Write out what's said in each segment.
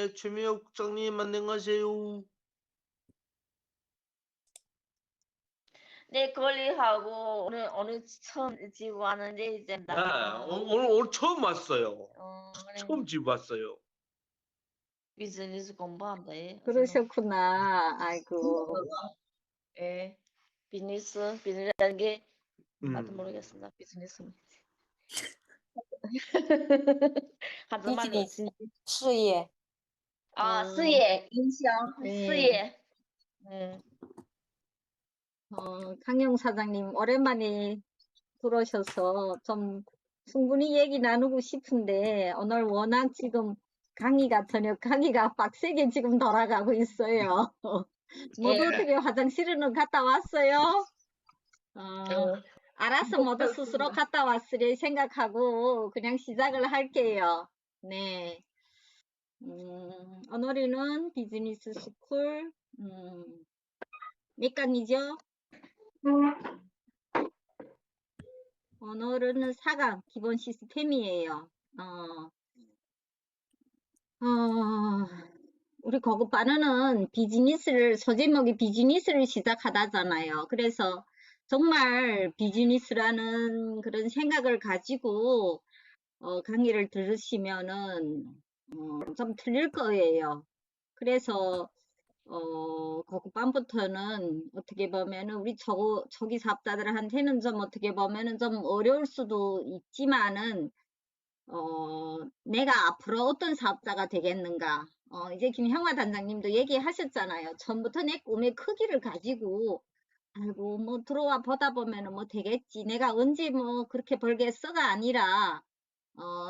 네, 최미호 국장님 안녕하세요. 네, 권리하고 오늘 처음 집 왔는데 이제 네, 오늘 처음 왔어요. 그래. 처음 집 왔어요. 비즈니스 공부한다. 그러셨구나. 아이고. 예, 비즈니스라는 게 맞도 음. 모르겠습니다. 비즈니스. 하지만 비즈니스, 수예. 수예, 인성, 네. 수예. 강영 사장님, 오랜만에 들어오셔서 좀 충분히 얘기 나누고 싶은데, 오늘 워낙 지금 저녁 강의가 빡세게 지금 돌아가고 있어요. 모두 예. 어떻게 화장실은 갔다 왔어요? 알아서 모두 그렇습니다. 스스로 갔다 왔으리 생각하고 그냥 시작을 할게요. 네. 오늘은 비즈니스 스쿨, 몇 강이죠? 오늘은 4강 기본 시스템이에요. 우리 고급반은 소제목이 비즈니스를 시작하다잖아요. 그래서 정말 비즈니스라는 그런 생각을 가지고 강의를 들으시면은 좀 틀릴 거예요. 그래서 고급반부터는 어떻게 보면은 우리 초기 사업자들한테는 좀 어떻게 보면은 좀 어려울 수도 있지만은 내가 앞으로 어떤 사업자가 되겠는가. 이제 김형화 단장님도 얘기하셨잖아요. 처음부터 내 꿈의 크기를 가지고 아이고 뭐 들어와 보다 보면은 뭐 되겠지. 내가 언제 뭐 그렇게 벌겠어가 아니라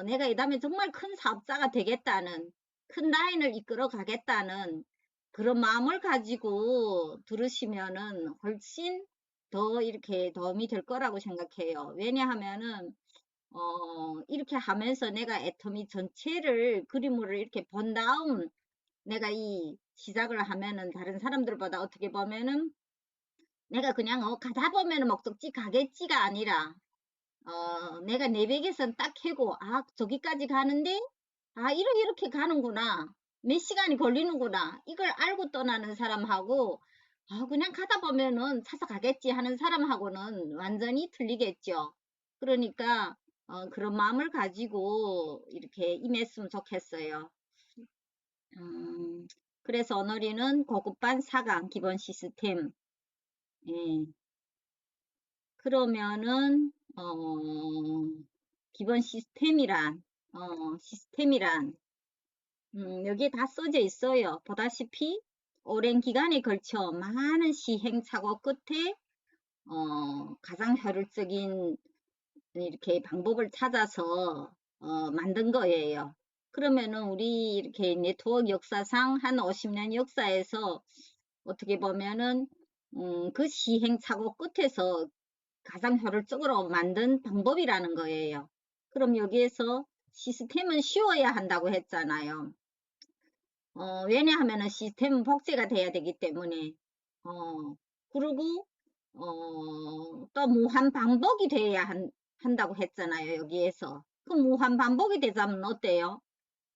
내가 이 다음에 정말 큰 사업자가 되겠다는, 큰 라인을 이끌어 가겠다는 그런 마음을 가지고 들으시면은 훨씬 더 이렇게 도움이 될 거라고 생각해요. 왜냐하면은 이렇게 하면서 내가 애터미 전체를 그림으로 이렇게 본 다음 내가 이 시작을 하면은 다른 사람들보다 어떻게 보면은 내가 그냥 가다 보면은 목적지 가겠지가 아니라 내가 내백에선 딱 해고 저기까지 가는데 이렇게 가는구나, 몇 시간이 걸리는구나, 이걸 알고 떠나는 사람하고 그냥 가다 보면은 찾아가겠지 하는 사람하고는 완전히 틀리겠죠. 그러니까 그런 마음을 가지고 이렇게 임했으면 좋겠어요. 그래서 오늘은 고급반 4강 기본 시스템. 예. 그러면은 기본 시스템이란 여기에 다 써져 있어요. 보다시피 오랜 기간에 걸쳐 많은 시행착오 끝에 가장 효율적인 이렇게 방법을 찾아서 만든 거예요. 그러면은 우리 이렇게 네트워크 역사상 한 50년 역사에서 어떻게 보면은 그 시행착오 끝에서 가장 효율적으로 만든 방법이라는 거예요. 그럼 여기에서 시스템은 쉬워야 한다고 했잖아요. 왜냐하면은 시스템은 복제가 돼야 되기 때문에, 그리고, 또 무한 반복이 돼야 한다고 했잖아요, 여기에서. 그 무한 반복이 되자면 어때요?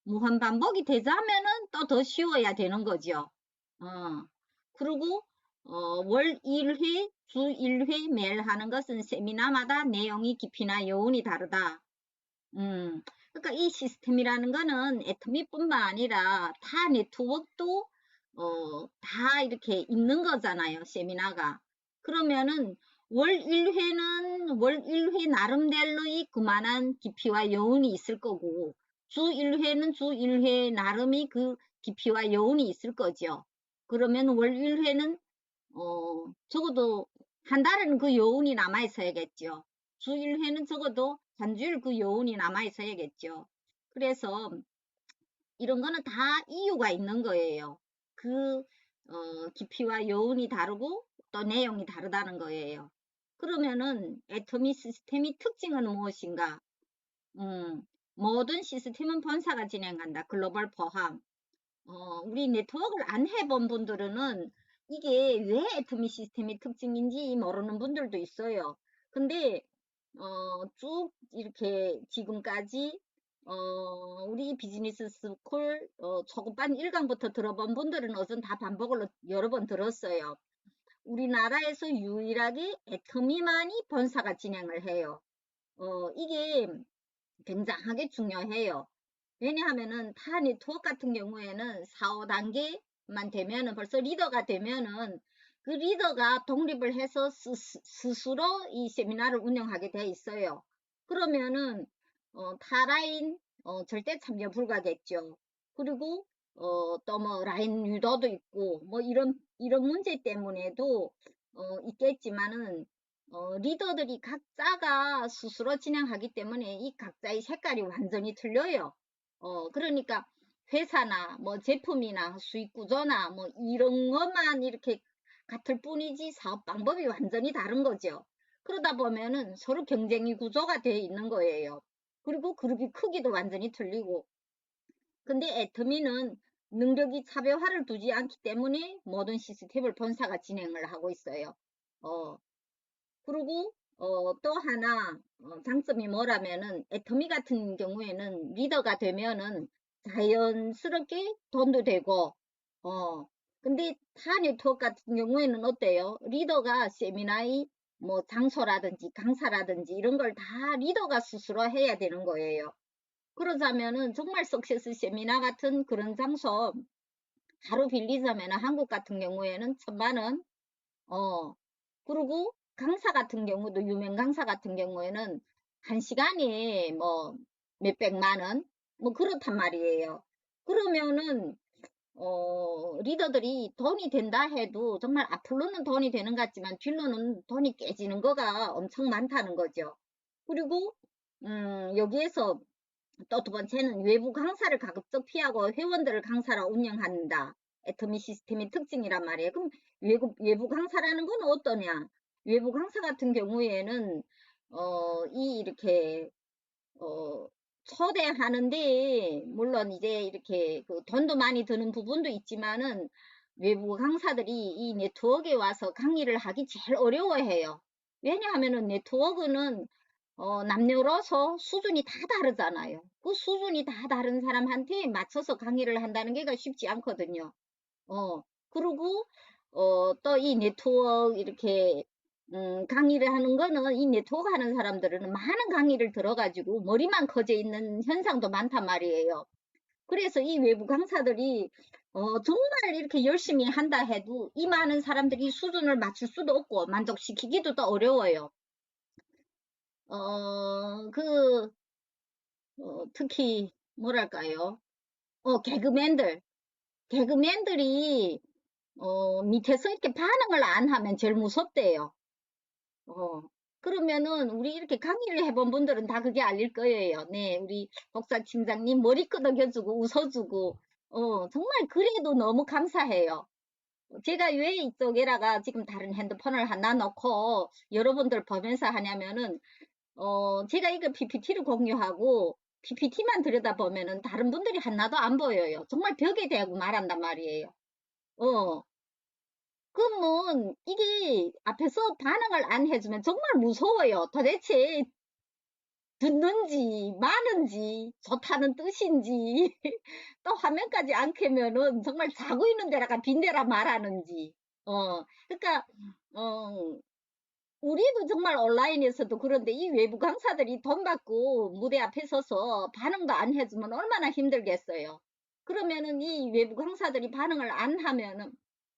무한 반복이 되자면은 또 더 쉬워야 되는 거죠. 그리고, 월 1회, 주 1회 매일 하는 것은 세미나마다 내용이 깊이나 여운이 다르다. 그러니까 이 시스템이라는 거는 애터미뿐만 아니라 타 네트워크도 다 이렇게 있는 거잖아요, 세미나가. 그러면은 월 1회는 월 1회 나름대로의 그만한 깊이와 여운이 있을 거고, 주 1회는 주 1회 나름의 그 깊이와 여운이 있을 거죠. 그러면 월 1회는 적어도 한 달은 그 여운이 남아 있어야겠죠. 주 1회는 적어도 한 주일 그 여운이 남아 있어야겠죠. 그래서 이런 거는 다 이유가 있는 거예요. 그 깊이와 여운이 다르고 또 내용이 다르다는 거예요. 그러면은 애터미 시스템의 특징은 무엇인가? 모든 시스템은 본사가 진행한다. 글로벌 포함. 우리 네트워크를 안 해본 분들은 이게 왜 애터미 시스템의 특징인지 모르는 분들도 있어요. 근데 쭉 이렇게 지금까지 우리 비즈니스 스쿨 초급반 1강부터 들어본 분들은 어전 다 반복을 여러 번 들었어요. 우리나라에서 유일하게 애터미만이 본사가 진행을 해요. 이게 굉장하게 중요해요. 왜냐하면은 타 네트워크 같은 경우에는 4, 5단계만 되면은 벌써 리더가 되면은 그 리더가 독립을 해서 스스로 이 세미나를 운영하게 돼 있어요. 그러면은 타라인 절대 참여 불가겠죠. 그리고 또 뭐 라인 유도도 있고 뭐 이런 문제 때문에도 있겠지만은 리더들이 각자가 스스로 진행하기 때문에 이 각자의 색깔이 완전히 틀려요. 그러니까 회사나 뭐 제품이나 수익 구조나 뭐 이런 것만 이렇게 같을 뿐이지 사업 방법이 완전히 다른 거죠. 그러다 보면은 서로 경쟁이 구조가 되어 있는 거예요. 그리고 그룹이 크기도 완전히 틀리고. 근데 애터미는 능력이 차별화를 두지 않기 때문에 모든 시스템을 본사가 진행을 하고 있어요. 그리고 또 하나 장점이 뭐라면은 애터미 같은 경우에는 리더가 되면은 자연스럽게 돈도 되고 근데 타 네트워크 같은 경우에는 어때요? 리더가 세미나의 뭐 장소라든지 강사라든지 이런 걸 다 리더가 스스로 해야 되는 거예요. 그러자면은 정말 석세스 세미나 같은 그런 장소 하루 빌리자면 한국 같은 경우에는 1,000만 원 그리고 강사 같은 경우도 유명 강사 같은 경우에는 한 시간에 뭐 몇백만 원, 뭐 그렇단 말이에요. 그러면은 리더들이 돈이 된다 해도 정말 앞으로는 돈이 되는 것 같지만 뒤로는 돈이 깨지는 거가 엄청 많다는 거죠. 그리고 여기에서 또 두 번째는 외부 강사를 가급적 피하고 회원들을 강사로 운영한다. 애터미 시스템의 특징이란 말이에요. 그럼 외부 강사라는 건 어떠냐? 외부 강사 같은 경우에는 이렇게 초대하는데 물론 이제 이렇게 그 돈도 많이 드는 부분도 있지만은 외부 강사들이 이 네트워크에 와서 강의를 하기 제일 어려워해요. 왜냐하면은 네트워크는 남녀로서 수준이 다 다르잖아요. 그 수준이 다 다른 사람한테 맞춰서 강의를 한다는 게 쉽지 않거든요. 그리고 또 이 네트워크 이렇게 강의를 하는 거는 이 네트워크 하는 사람들은 많은 강의를 들어가지고 머리만 커져 있는 현상도 많단 말이에요. 그래서 이 외부 강사들이 정말 이렇게 열심히 한다 해도 이 많은 사람들이 수준을 맞출 수도 없고 만족시키기도 또 어려워요. 그 특히 뭐랄까요? 개그맨들이 밑에서 이렇게 반응을 안 하면 제일 무섭대요. 어, 그러면은 우리 이렇게 강의를 해본 분들은 다 그게 알릴 거예요. 네, 우리 복사 팀장님 머리 끄덕여주고 웃어주고, 정말 그래도 너무 감사해요. 제가 왜 이쪽 에라가 지금 다른 핸드폰을 하나 넣고 여러분들 보면서 하냐면은, 제가 이거 PPT를 공유하고 PPT만 들여다보면은 다른 분들이 하나도 안 보여요. 정말 벽에 대고 말한단 말이에요. 어, 그러면 이게 앞에서 반응을 안 해주면 정말 무서워요. 도대체 듣는지 많은지 좋다는 뜻인지 또 화면까지 안 켜면은 정말 자고 있는 데다가 빈대라 말하는지 그러니까 어, 우리도 정말 온라인에서도 그런데 이 외부 강사들이 돈 받고 무대 앞에 서서 반응도 안 해주면 얼마나 힘들겠어요. 그러면은 이 외부 강사들이 반응을 안 하면은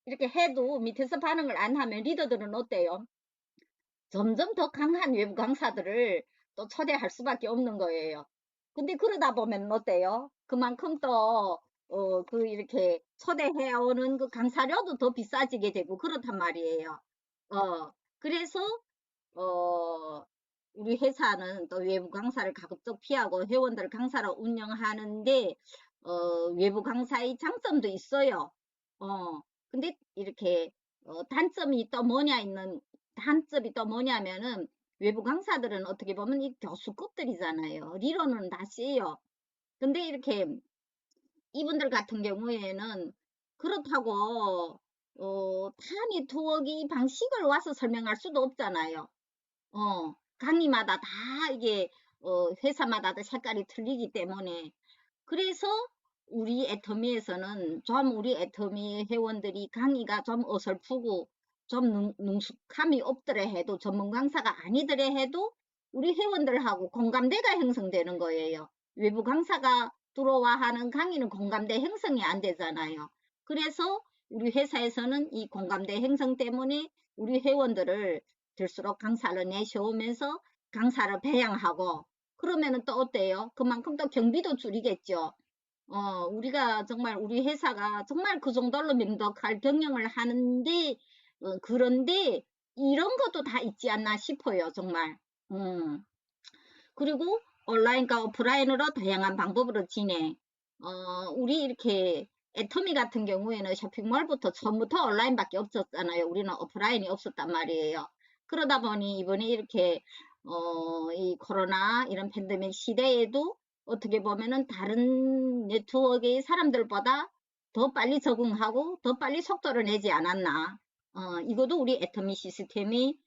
이렇게 해도 밑에서 반응을 안 하면 리더들은 어때요? 점점 더 강한 외부 강사들을 또 초대할 수밖에 없는 거예요. 근데 그러다 보면 어때요? 그만큼 또, 이렇게 초대해오는 그 강사료도 더 비싸지게 되고 그렇단 말이에요. 그래서, 어, 우리 회사는 또 외부 강사를 가급적 피하고 회원들 강사로 운영하는데, 외부 강사의 장점도 있어요. 근데 이렇게, 단점이 또 단점이 또 뭐냐면은 외부 강사들은 어떻게 보면 이 교수급들이잖아요.理論은 다 세요. 근데 이렇게 이분들 같은 경우에는 그렇다고 타 네트워크 방식을 와서 설명할 수도 없잖아요. 강의마다 다 이게 회사마다 다 색깔이 틀리기 때문에 그래서 우리 애터미에서는 좀 우리 애터미 회원들이 강의가 좀 어설프고 좀 능숙함이 없더라 해도 전문 강사가 아니더라 해도 우리 회원들하고 공감대가 형성되는 거예요. 외부 강사가 들어와 하는 강의는 공감대 형성이 안 되잖아요. 그래서 우리 회사에서는 이 공감대 형성 때문에 우리 회원들을 들수록 강사를 내셔오면서 강사를 배양하고 그러면은 또 어때요? 그만큼 또 경비도 줄이겠죠. 우리가 정말 우리 회사가 정말 그 정도로 명덕할 경영을 하는데 그런데 이런 것도 다 있지 않나 싶어요, 정말. 그리고 온라인과 오프라인으로 다양한 방법으로 진행. 우리 이렇게 애터미 같은 경우에는 쇼핑몰부터 처음부터 온라인밖에 없었잖아요. 우리는 오프라인이 없었단 말이에요. 그러다 보니 이번에 이렇게 이 코로나 이런 팬데믹 시대에도 어떻게 보면은 다른 네트워크의 사람들보다 더 빨리 적응하고 더 빨리 속도를 내지 않았나. 이것도 우리 애터미 시스템이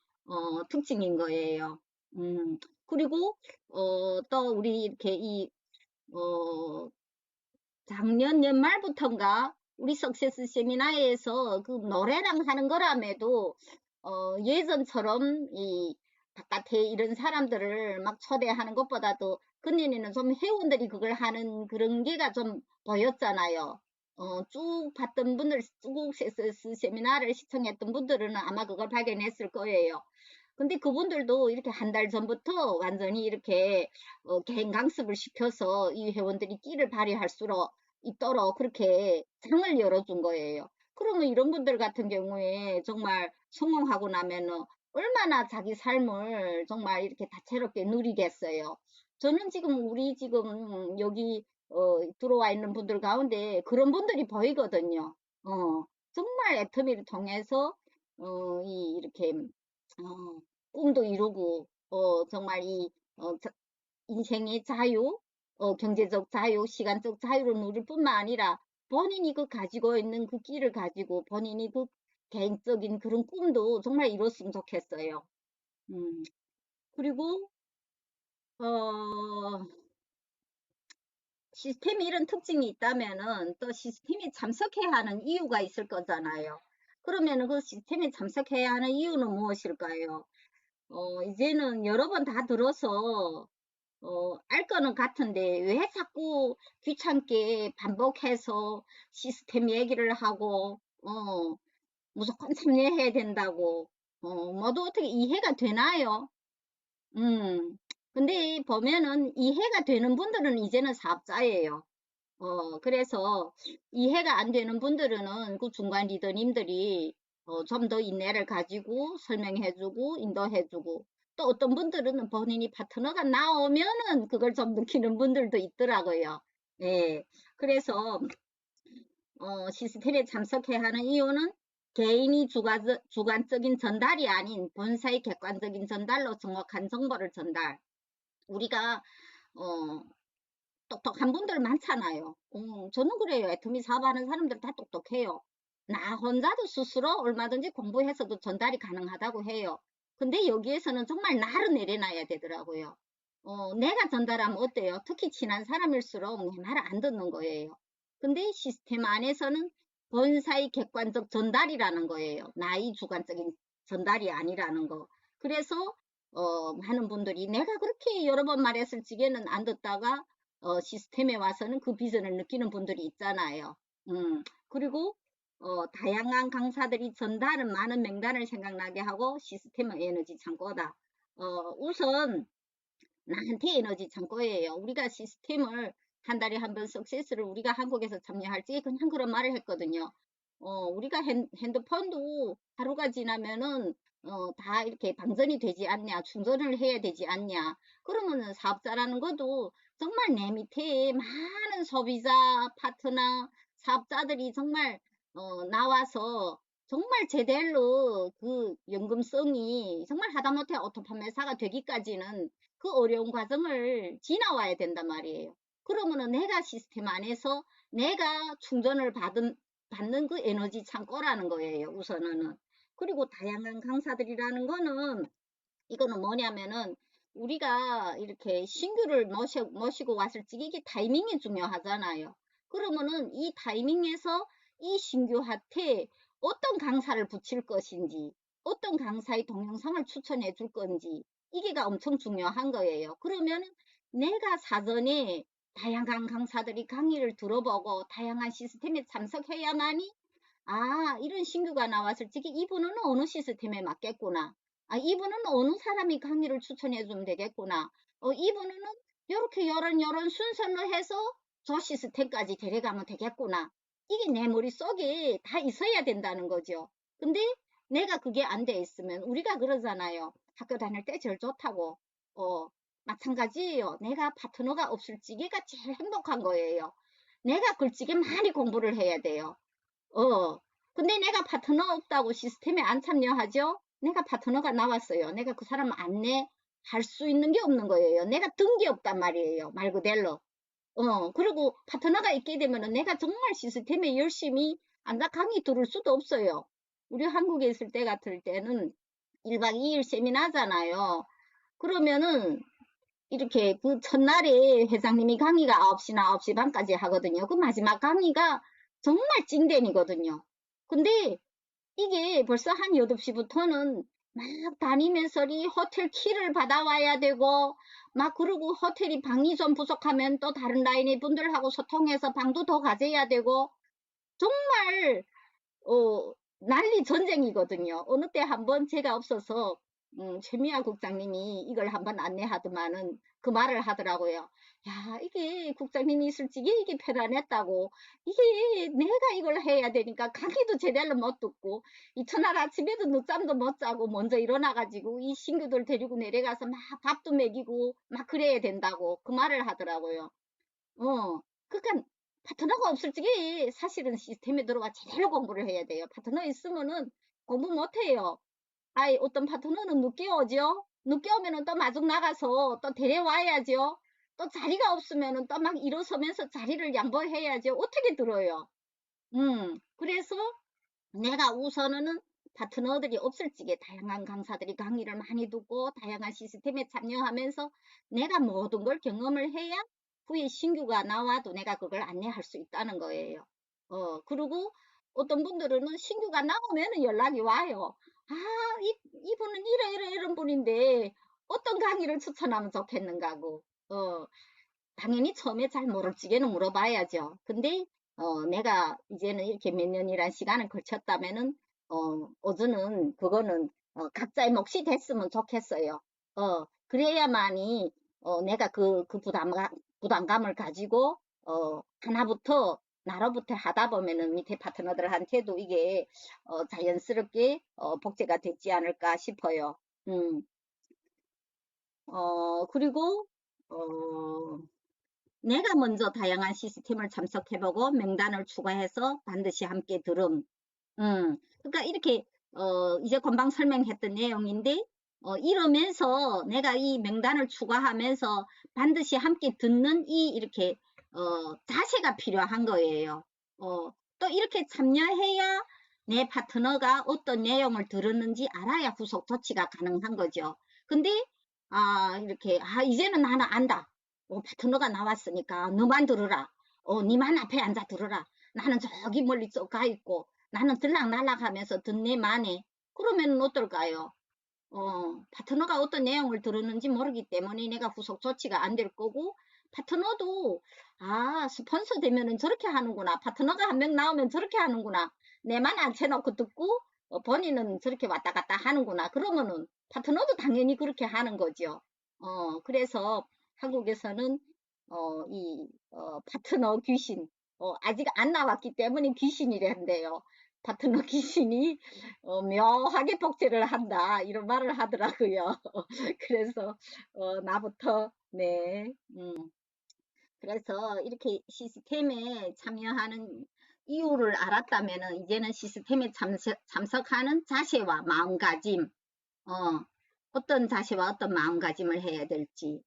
특징인 거예요. 그리고 또 우리 이렇게 작년 연말부터인가 우리 석세스 세미나에서 그 노래랑 하는 거라며도 예전처럼 이 바깥에 이런 사람들을 막 초대하는 것보다도 그년에는 좀 회원들이 그걸 하는 그런 게가 좀 보였잖아요. 쭉 봤던 분들, 쭉 석세스 세미나를 시청했던 분들은 아마 그걸 발견했을 거예요. 근데 그분들도 이렇게 한 달 전부터 완전히 이렇게 개인 강습을 시켜서 이 회원들이 끼를 발휘할 수 있도록 그렇게 장을 열어준 거예요. 그러면 이런 분들 같은 경우에 정말 성공하고 나면은 얼마나 자기 삶을 정말 이렇게 다채롭게 누리겠어요. 저는 지금 우리 지금 여기 들어와 있는 분들 가운데 그런 분들이 보이거든요. 정말 애터미를 통해서 이렇게 꿈도 이루고 정말 인생의 자유, 경제적 자유, 시간적 자유를 누릴 뿐만 아니라 본인이 그 가지고 있는 그 끼를 가지고 본인이 그 개인적인 그런 꿈도 정말 이뤘으면 좋겠어요. 그리고 시스템이 이런 특징이 있다면은 또 시스템에 참석해야 하는 이유가 있을 거잖아요. 그러면은 그 시스템에 참석해야 하는 이유는 무엇일까요? 이제는 여러 번 다 들어서 알 거는 같은데 왜 자꾸 귀찮게 반복해서 시스템 얘기를 하고 무조건 참여해야 된다고 모두 어떻게 이해가 되나요? 근데 보면은 이해가 되는 분들은 이제는 사업자예요. 그래서 이해가 안 되는 분들은 그 중간 리더님들이 좀 더 인내를 가지고 설명해주고 인도해주고 또 어떤 분들은 본인이 파트너가 나오면은 그걸 좀 느끼는 분들도 있더라고요. 예. 그래서 시스템에 참석해야 하는 이유는 개인이 주관적인 전달이 아닌 본사의 객관적인 전달로 정확한 정보를 전달. 우리가 똑똑한 분들 많잖아요. 저는 그래요. 애터미 사업하는 사람들 다 똑똑해요. 나 혼자도 스스로 얼마든지 공부해서도 전달이 가능하다고 해요. 근데 여기에서는 정말 나를 내려놔야 되더라고요. 내가 전달하면 어때요? 특히 친한 사람일수록 내 말을 안 듣는 거예요. 근데 시스템 안에서는 본사의 객관적 전달이라는 거예요. 나의 주관적인 전달이 아니라는 거. 그래서 많은 분들이 내가 그렇게 여러 번 말했을 적에는 안 듣다가 시스템에 와서는 그 비전을 느끼는 분들이 있잖아요. 그리고 다양한 강사들이 전달은 많은 명단을 생각나게 하고 시스템은 에너지 창고다. 우선 나한테 에너지 창고예요. 우리가 시스템을 한 달에 한 번 석세스를 우리가 한국에서 참여할지 그냥 그런 말을 했거든요. 우리가 핸드폰도 하루가 지나면은 다 이렇게 방전이 되지 않냐, 충전을 해야 되지 않냐. 그러면은 사업자라는 것도 정말 내 밑에 많은 소비자, 파트너, 사업자들이 정말 나와서 정말 제대로 그 연금성이 정말 하다못해 오토 판매사가 되기까지는 그 어려운 과정을 지나와야 된단 말이에요. 그러면은 내가 시스템 안에서 내가 충전을 받는 그 에너지 창고라는 거예요, 우선은. 그리고 다양한 강사들이라는 거는 이거는 뭐냐면은 우리가 이렇게 신규를 모시고 왔을 때 이게 타이밍이 중요하잖아요. 그러면은 이 타이밍에서 이 신규한테 어떤 강사를 붙일 것인지, 어떤 강사의 동영상을 추천해 줄 건지, 이게가 엄청 중요한 거예요. 그러면 내가 사전에 다양한 강사들이 강의를 들어보고 다양한 시스템에 참석해야만이 이런 신규가 나왔을 때 이분은 어느 시스템에 맞겠구나. 이분은 어느 사람이 강의를 추천해 주면 되겠구나. 이분은 요렇게 요런 순서로 해서 저 시스템까지 데려가면 되겠구나. 이게 내 머릿속에 다 있어야 된다는 거죠. 근데 내가 그게 안 돼 있으면 우리가 그러잖아요. 학교 다닐 때 제일 좋다고. 마찬가지예요. 내가 파트너가 없을 적에가 제일 행복한 거예요. 내가 글찍이 많이 공부를 해야 돼요. 근데 내가 파트너 없다고 시스템에 안 참여하죠? 내가 파트너가 나왔어요. 내가 그 사람 안내할 수 있는 게 없는 거예요. 내가 든 게 없단 말이에요. 말 그대로. 그리고 파트너가 있게 되면은 내가 정말 시스템에 열심히 앉아 강의 들을 수도 없어요. 우리 한국에 있을 때 같을 때는 1박 2일 세미나잖아요. 그러면은 이렇게 그 첫날에 회장님이 강의가 9시나 9시 반까지 하거든요. 그 마지막 강의가 정말 찡댄이거든요. 근데 이게 벌써 한 8시부터는 막 다니면서리 호텔 키를 받아와야 되고 막 그러고 호텔이 방이 좀 부족하면 또 다른 라인의 분들하고 소통해서 방도 더 가져야 되고 정말 난리 전쟁이거든요. 어느 때 한번 제가 없어서 최미아 국장님이 이걸 한번 안내하더만은 그 말을 하더라고요. 야, 이게 국장님이 있을 적에 이게 편안했다고. 이게 내가 이걸 해야 되니까 강의도 제대로 못 듣고 이 첫날 아침에도 늦잠도 못 자고 먼저 일어나가지고 이 신규들 데리고 내려가서 막 밥도 먹이고 막 그래야 된다고 그 말을 하더라고요. 그러니까 파트너가 없을 적에 사실은 시스템에 들어와 제대로 공부를 해야 돼요. 파트너 있으면은 공부 못 해요. 어떤 파트너는 늦게 오죠. 늦게 오면은 또 마중 나가서 또 데려와야죠. 또 자리가 없으면은 또 막 일어서면서 자리를 양보해야죠. 어떻게 들어요? 그래서 내가 우선은 파트너들이 없을 적에 다양한 강사들이 강의를 많이 듣고 다양한 시스템에 참여하면서 내가 모든 걸 경험을 해야 후에 신규가 나와도 내가 그걸 안내할 수 있다는 거예요. 그리고 어떤 분들은 신규가 나오면 연락이 와요. 이분은 이런 분인데 어떤 강의를 추천하면 좋겠는가고. 당연히 처음에 잘 모를 적에는 물어봐야죠. 근데 내가 이제는 이렇게 몇 년이란 시간을 걸쳤다면은 어제는 그거는 각자의 몫이 됐으면 좋겠어요. 그래야만이 내가 그 부담감을 가지고 하나부터 나로부터 하다 보면은 밑에 파트너들한테도 이게 자연스럽게 복제가 되지 않을까 싶어요. 그리고 내가 먼저 다양한 시스템을 참석해보고 명단을 추가해서 반드시 함께 들음. 그러니까 이렇게 이제 금방 설명했던 내용인데 이러면서 내가 이 명단을 추가하면서 반드시 함께 듣는 이렇게 자세가 필요한 거예요. 또 이렇게 참여해야 내 파트너가 어떤 내용을 들었는지 알아야 후속 조치가 가능한 거죠. 근데 이렇게 이제는 나는 안다. 파트너가 나왔으니까 너만 들으라. 니만 앞에 앉아 들으라. 나는 저기 멀리 가 있고 나는 들락날락 하면서 듣네만에 그러면 어떨까요? 파트너가 어떤 내용을 들었는지 모르기 때문에 내가 후속 조치가 안 될 거고 파트너도 스폰서 되면은 저렇게 하는구나. 파트너가 한 명 나오면 저렇게 하는구나. 내만 앉혀놓고 듣고 본인은 저렇게 왔다 갔다 하는구나. 그러면은 파트너도 당연히 그렇게 하는 거죠. 그래서 한국에서는 파트너 귀신 아직 안 나왔기 때문에 귀신이란데요. 파트너 귀신이 묘하게 복제를 한다 이런 말을 하더라고요. 그래서 나부터 네 그래서 이렇게 시스템에 참여하는 이유를 알았다면은 이제는 시스템에 참석하는 자세와 마음가짐 어떤 자세와 어떤 마음가짐을 해야 될지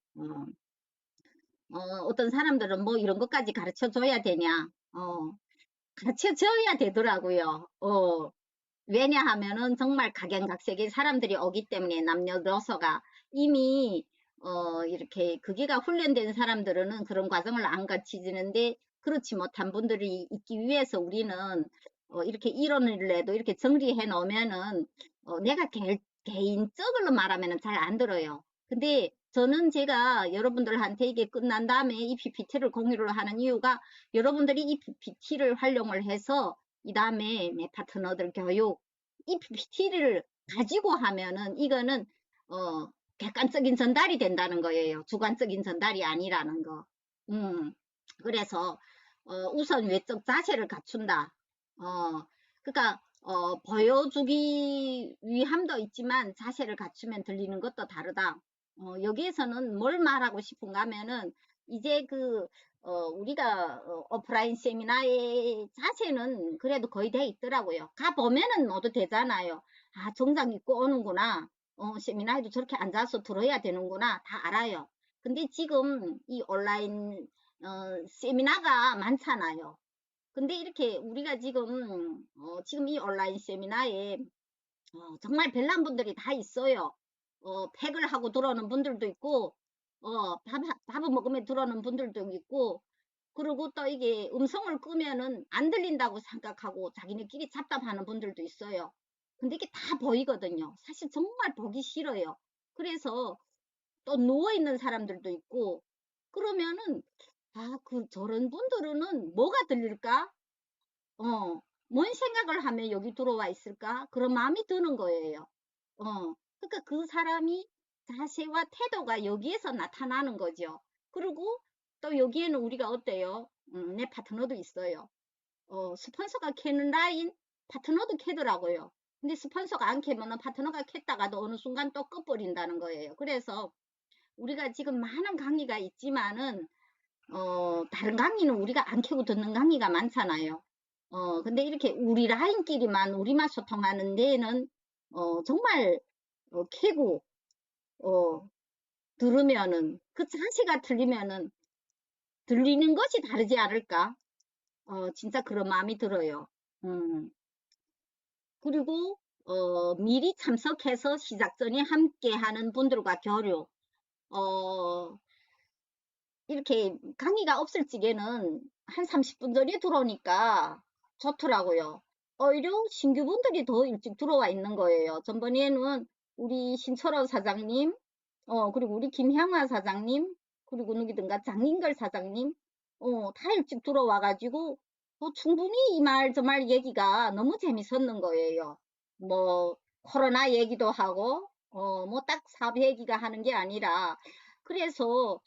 어떤 사람들은 뭐 이런 것까지 가르쳐 줘야 되냐 가르쳐 줘야 되더라고요. 왜냐하면은 정말 각양각색의 사람들이 오기 때문에 남녀노소가 이미 이렇게 그게가 훈련된 사람들은 그런 과정을 안 거치지는데 그렇지 못한 분들이 있기 위해서 우리는 이렇게 이론을 내도 이렇게 정리해 놓으면은 내가 개인적으로 말하면은 잘 안 들어요. 근데 저는 제가 여러분들한테 이게 끝난 다음에 이 PPT를 공유를 하는 이유가 여러분들이 이 PPT를 활용을 해서 이 다음에 내 파트너들 교육 이 PPT를 가지고 하면은 이거는 객관적인 전달이 된다는 거예요. 주관적인 전달이 아니라는 거. 그래서 우선 외적 자세를 갖춘다. 그러니까 보여주기 위함도 있지만 자세를 갖추면 들리는 것도 다르다. 여기에서는 뭘 말하고 싶은가 하면은 이제 우리가 오프라인 세미나의 자세는 그래도 거의 돼 있더라고요. 가보면은 모두 되잖아요. 아, 정장 입고 오는구나. 세미나에도 저렇게 앉아서 들어야 되는구나. 다 알아요. 근데 지금 이 온라인 세미나가 많잖아요. 근데 이렇게 우리가 지금 이 온라인 세미나에 정말 별난 분들이 다 있어요. 팩을 하고 들어오는 분들도 있고, 밥을 먹으며 들어오는 분들도 있고, 그리고 또 이게 음성을 끄면은 안 들린다고 생각하고 자기네끼리 잡담하는 분들도 있어요. 근데 이게 다 보이거든요. 사실 정말 보기 싫어요. 그래서 또 누워있는 사람들도 있고, 그러면은, 저런 분들은 뭐가 들릴까? 뭔 생각을 하면 여기 들어와 있을까? 그런 마음이 드는 거예요. 그러니까 그 사람이 자세와 태도가 여기에서 나타나는 거죠. 그리고 또 여기에는 우리가 어때요? 내 파트너도 있어요. 스폰서가 캐는 라인 파트너도 캐더라고요. 근데 스폰서가 안 캐면은 파트너가 캤다가도 어느 순간 또 꺼버린다는 거예요. 그래서 우리가 지금 많은 강의가 있지만은 다른 강의는 우리가 안 캐고 듣는 강의가 많잖아요. 근데 이렇게 우리 라인끼리만 우리만 소통하는 데에는 정말 캐고 들으면은 그 자세가 틀리면은 들리는 것이 다르지 않을까? 진짜 그런 마음이 들어요. 그리고 미리 참석해서 시작 전에 함께 하는 분들과 교류. 이렇게 강의가 없을 적에는 한 30분 전에 들어오니까 좋더라고요. 오히려 신규분들이 더 일찍 들어와 있는 거예요. 전번에는 우리 신철호 사장님, 그리고 우리 김향화 사장님, 그리고 누구든가 장인걸 사장님, 다 일찍 들어와가지고, 충분히 이 말 저 말 얘기가 너무 재밌었는 거예요. 뭐, 코로나 얘기도 하고, 뭐 딱 사업 얘기가 하는 게 아니라, 그래서,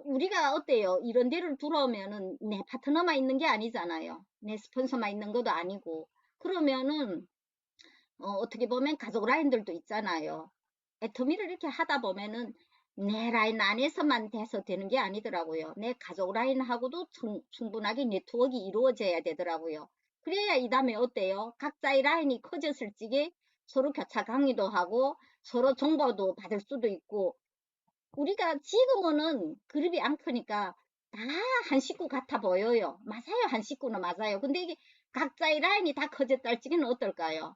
우리가 어때요? 이런 데를 들어오면은 내 파트너만 있는 게 아니잖아요. 내 스폰서만 있는 것도 아니고. 그러면은, 어떻게 보면 가족 라인들도 있잖아요. 애터미를 이렇게 하다 보면은 내 라인 안에서만 돼서 되는 게 아니더라고요. 내 가족 라인하고도 충분하게 네트워크가 이루어져야 되더라고요. 그래야 이 다음에 어때요? 각자의 라인이 커졌을 적에 서로 교차 강의도 하고 서로 정보도 받을 수도 있고 우리가 지금은 그룹이 안 크니까 다 한 식구 같아 보여요. 맞아요. 한 식구는 맞아요. 근데 이게 각자의 라인이 다 커졌다 할 적에는 어떨까요?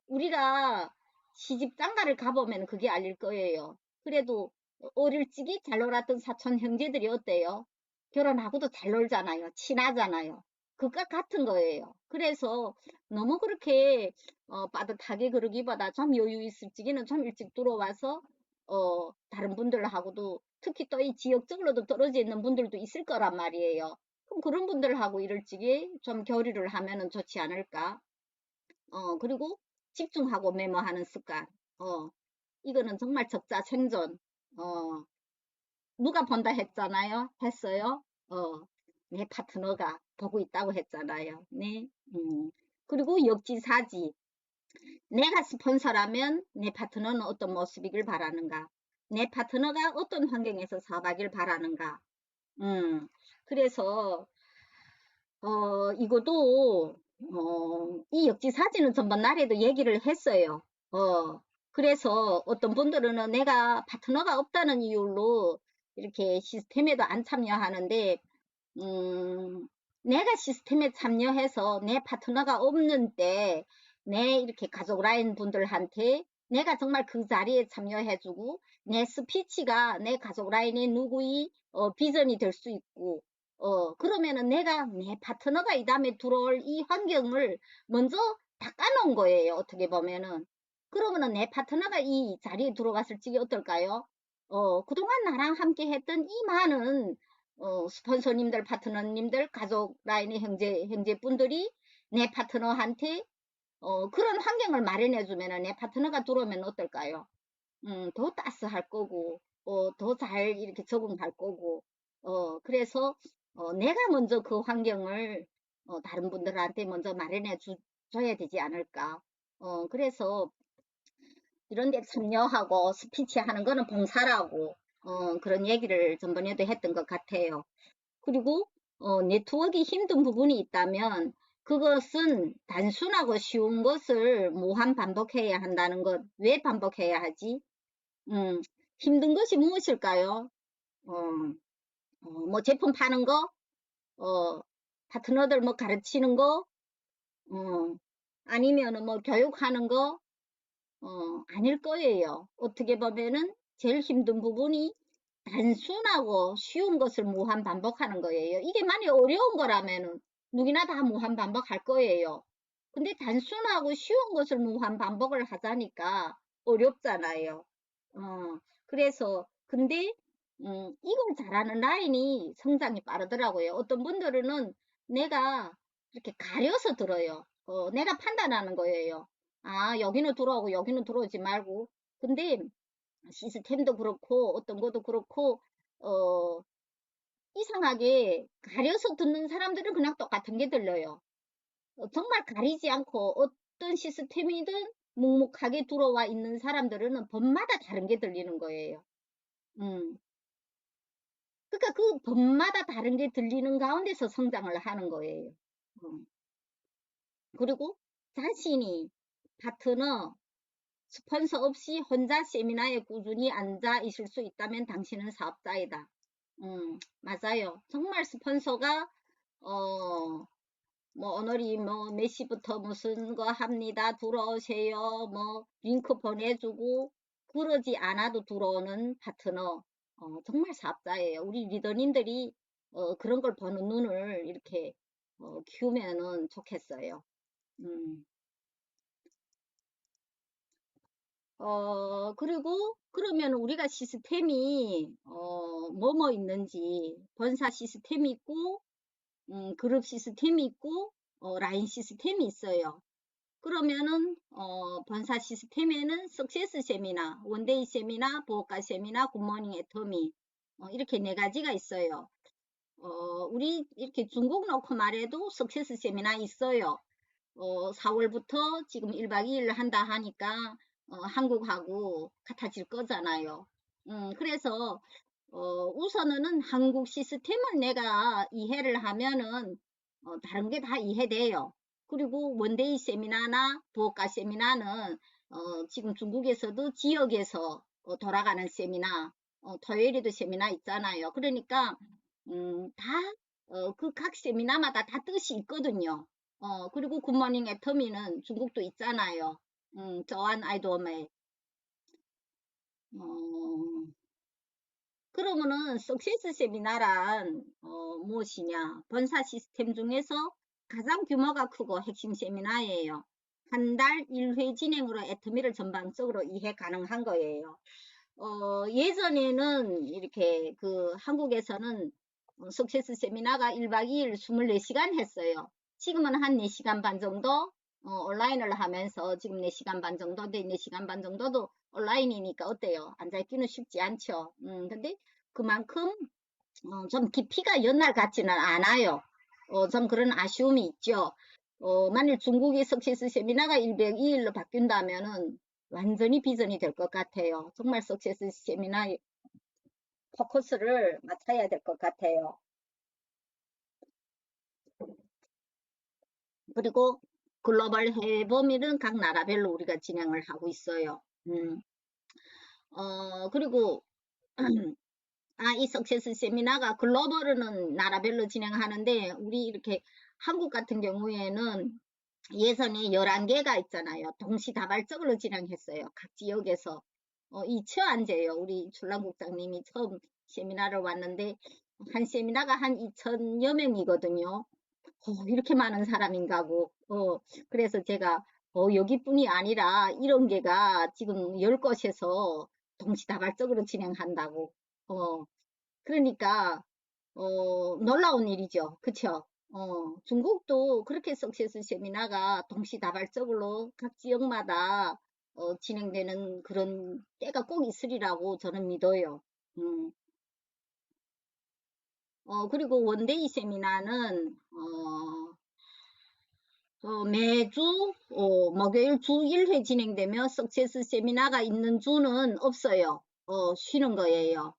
우리가 시집 장가를 가보면 그게 알릴 거예요. 그래도 어릴 적에 잘 놀았던 사촌 형제들이 어때요? 결혼하고도 잘 놀잖아요. 친하잖아요. 그것과 같은 거예요. 그래서 너무 그렇게 빠듯하게 그러기보다 좀 여유 있을 적에는 좀 일찍 들어와서 다른 분들하고도 특히 또 이 지역적으로도 떨어져 있는 분들도 있을 거란 말이에요. 그럼 그런 분들하고 이럴 적에 좀 교류를 하면은 좋지 않을까? 그리고 집중하고 메모하는 습관. 이거는 정말 적자 생존. 누가 본다 했잖아요. 했어요. 내 파트너가 보고 있다고 했잖아요. 네. 그리고 역지사지. 내가 스폰서라면 내 파트너는 어떤 모습이길 바라는가. 내 파트너가 어떤 환경에서 사업하길 바라는가. 그래서 이것도 이 역지사지는 전번 날에도 얘기를 했어요. 그래서 어떤 분들은 내가 파트너가 없다는 이유로 이렇게 시스템에도 안 참여하는데 내가 시스템에 참여해서 내 파트너가 없는 때 내 이렇게 가족 라인 분들한테 내가 정말 그 자리에 참여해주고 내 스피치가 내 가족 라인의 누구의 비전이 될 수 있고 그러면은 내가 내 파트너가 이 다음에 들어올 이 환경을 먼저 닦아놓은 거예요. 어떻게 보면은. 그러면은 내 파트너가 이 자리에 들어갔을 적이 어떨까요? 그동안 나랑 함께 했던 이 많은 스폰서님들, 파트너님들, 가족 라인의 형제분들이 내 파트너한테 그런 환경을 마련해 주면은 내 파트너가 들어오면 어떨까요? 더 따스할 거고, 더 잘 이렇게 적응할 거고, 그래서, 내가 먼저 그 환경을, 다른 분들한테 먼저 마련해 줘야 되지 않을까. 그래서 이런 데 참여하고 스피치 하는 거는 봉사라고, 그런 얘기를 전번에도 했던 것 같아요. 그리고 네트워크가 힘든 부분이 있다면 그것은 단순하고 쉬운 것을 무한 반복해야 한다는 것. 왜 반복해야 하지? 힘든 것이 무엇일까요? 어, 뭐 제품 파는 거, 파트너들 뭐 가르치는 거, 아니면은 뭐 교육하는 거, 아닐 거예요. 어떻게 보면은 제일 힘든 부분이 단순하고 쉬운 것을 무한 반복하는 거예요. 이게 만약 어려운 거라면은 누구나 다 무한 반복할 거예요. 근데 단순하고 쉬운 것을 무한 반복을 하자니까 어렵잖아요. 그래서 근데 이걸 잘하는 라인이 성장이 빠르더라고요. 어떤 분들은 내가 이렇게 가려서 들어요. 내가 판단하는 거예요. 아, 여기는 들어오고 여기는 들어오지 말고. 근데 시스템도 그렇고 어떤 것도 그렇고 어, 이상하게 가려서 듣는 사람들은 그냥 똑같은 게 들려요. 정말 가리지 않고 어떤 시스템이든 묵묵하게 들어와 있는 사람들은 법마다 다른 게 들리는 거예요. 음. 그러니까 그 법마다 다른 게 들리는 가운데서 성장을 하는 거예요. 음. 그리고 자신이 파트너, 스폰서 없이 혼자 세미나에 꾸준히 앉아 있을 수 있다면 당신은 사업자이다. 맞아요. 정말 스폰서가, 뭐, 오늘이 뭐, 몇 시부터 무슨 거 합니다. 들어오세요. 뭐, 링크 보내주고, 그러지 않아도 들어오는 파트너. 정말 사업자예요. 우리 리더님들이, 그런 걸 보는 눈을 이렇게, 키우면은 좋겠어요. 음. 그리고 그러면 우리가 시스템이 뭐뭐 있는지 본사 시스템이 있고 그룹 시스템이 있고 라인 시스템이 있어요. 그러면은 본사 시스템에는 석세스 세미나, 원데이 세미나, 보호가 세미나, 굿모닝 애터미 이렇게 네 가지가 있어요. 우리 이렇게 중국 놓고 말해도 석세스 세미나 있어요. 4월부터 지금 1박 2일 한다 하니까 한국하고 같아질 거잖아요. 그래서 우선은 한국 시스템을 내가 이해를 하면은 다른 게 다 이해돼요. 그리고 원데이 세미나나 부업가 세미나는 지금 중국에서도 지역에서 돌아가는 세미나, 토요일에도 세미나 있잖아요. 그러니까 다 그 각 세미나마다 다 뜻이 있거든요. 그리고 굿모닝 애터미는 중국도 있잖아요. 저한 아이돌메. 그러면은 석세스 세미나란 무엇이냐? 본사 시스템 중에서 가장 규모가 크고 핵심 세미나예요. 한 달 1회 진행으로 애터미를 전반적으로 이해 가능한 거예요. 예전에는 이렇게 그 한국에서는 석세스 세미나가 1박 2일 24시간 했어요. 지금은 한 4시간 반 정도 온라인을 하면서 지금 4시간 반 정도, 4시간 반 정도도 온라인이니까 어때요? 앉아있기는 쉽지 않죠. 근데 그만큼 좀 깊이가 옛날 같지는 않아요. 좀 그런 아쉬움이 있죠. 만일 중국의 석세스 세미나가 1박 2일로 바뀐다면은 완전히 비전이 될 것 같아요. 정말 석세스 세미나 포커스를 맞춰야 될 것 같아요. 그리고 글로벌 해외 범위는 각 나라별로 우리가 진행을 하고 있어요. 그리고 이 석세스 세미나가 글로벌은 나라별로 진행하는데 우리 이렇게 한국 같은 경우에는 예선에 11개가 있잖아요. 동시다발적으로 진행했어요. 각 지역에서. 이 처안제요. 우리 출란국장님이 처음 세미나를 왔는데 한 세미나가 한 2,000여 명이거든요. 이렇게 많은 사람인가고. 그래서 제가 여기뿐이 아니라 이런 게가 지금 10곳에서 동시다발적으로 진행한다고. 그러니까 놀라운 일이죠. 그쵸? 중국도 그렇게 석세스 세미나가 동시다발적으로 각 지역마다 진행되는 그런 때가 꼭 있으리라고 저는 믿어요. 음. 그리고 원데이 세미나는 매주 목요일 주 1회 진행되며 석세스 세미나가 있는 주는 없어요. 쉬는 거예요.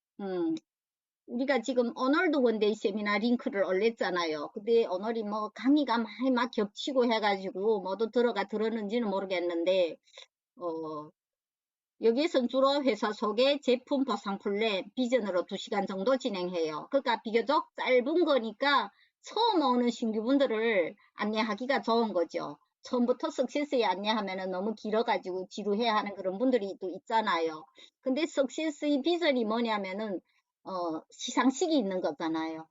우리가 지금 오늘도 원데이 세미나 링크를 올렸잖아요. 근데 오늘이 뭐 강의가 많이 막 겹치고 해가지고 모두 들었는지는 모르겠는데 여기에선 주로 회사 소개, 제품 보상 플랜, 비전으로 2시간 정도 진행해요. 그러니까 비교적 짧은 거니까 처음 오는 신규분들을 안내하기가 좋은 거죠. 처음부터 석세스에 안내하면 너무 길어가지고 지루해 하는 그런 분들이 또 있잖아요. 근데 석세스의 비전이 뭐냐면은 시상식이 있는 거잖아요.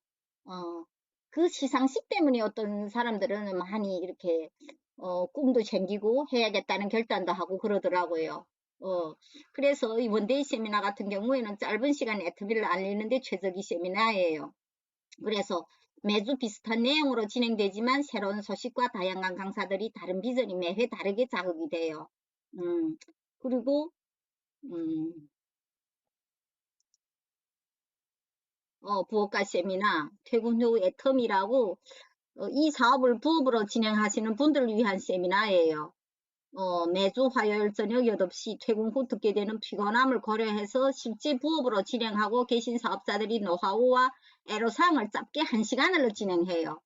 그 시상식 때문에 어떤 사람들은 많이 이렇게 꿈도 챙기고 해야겠다는 결단도 하고 그러더라고요. 그래서 이 원데이 세미나 같은 경우에는 짧은 시간에 애터미를 알리는데 최적의 세미나예요. 그래서 매주 비슷한 내용으로 진행되지만 새로운 소식과 다양한 강사들이 다른 비전이 매회 다르게 자극이 돼요. 그리고 부업가 세미나, 퇴근 후 애터미라고 이 사업을 부업으로 진행하시는 분들을 위한 세미나예요. 매주 화요일 저녁 8시 퇴근 후 듣게 되는 피곤함을 고려해서 실제 부업으로 진행하고 계신 사업자들이 노하우와 애로사항을 짧게 1시간으로 진행해요.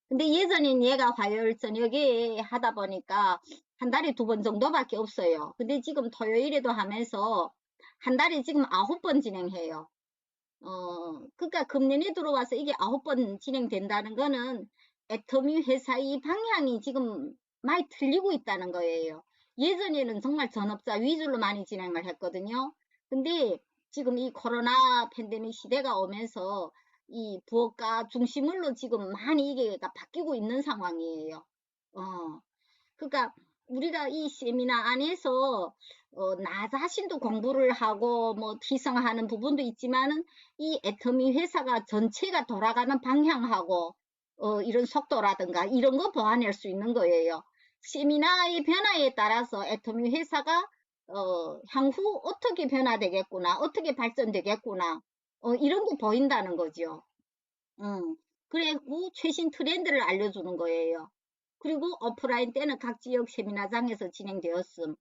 근데 예전엔 얘가 화요일 저녁에 하다 보니까 한 달에 2번 정도밖에 없어요. 근데 지금 토요일에도 하면서 한 달에 지금 9번 진행해요. 그러니까 금년에 들어와서 이게 9번 진행된다는 거는 애터미 회사의 방향이 지금 많이 틀리고 있다는 거예요. 예전에는 정말 전업자 위주로 많이 진행을 했거든요. 근데 지금 이 코로나 팬데믹 시대가 오면서 이 부업가 중심으로 지금 많이 이게 바뀌고 있는 상황이에요. 그러니까 우리가 이 세미나 안에서 나 자신도 공부를 하고 뭐 희생하는 부분도 있지만은 이 애터미 회사가 전체가 돌아가는 방향하고 이런 속도라든가 이런 거 보완할 수 있는 거예요. 세미나의 변화에 따라서 애터미 회사가 향후 어떻게 변화되겠구나, 어떻게 발전되겠구나, 이런 게 보인다는 거죠. 그리고 최신 트렌드를 알려주는 거예요. 그리고 오프라인 때는 각 지역 세미나장에서 진행되었음.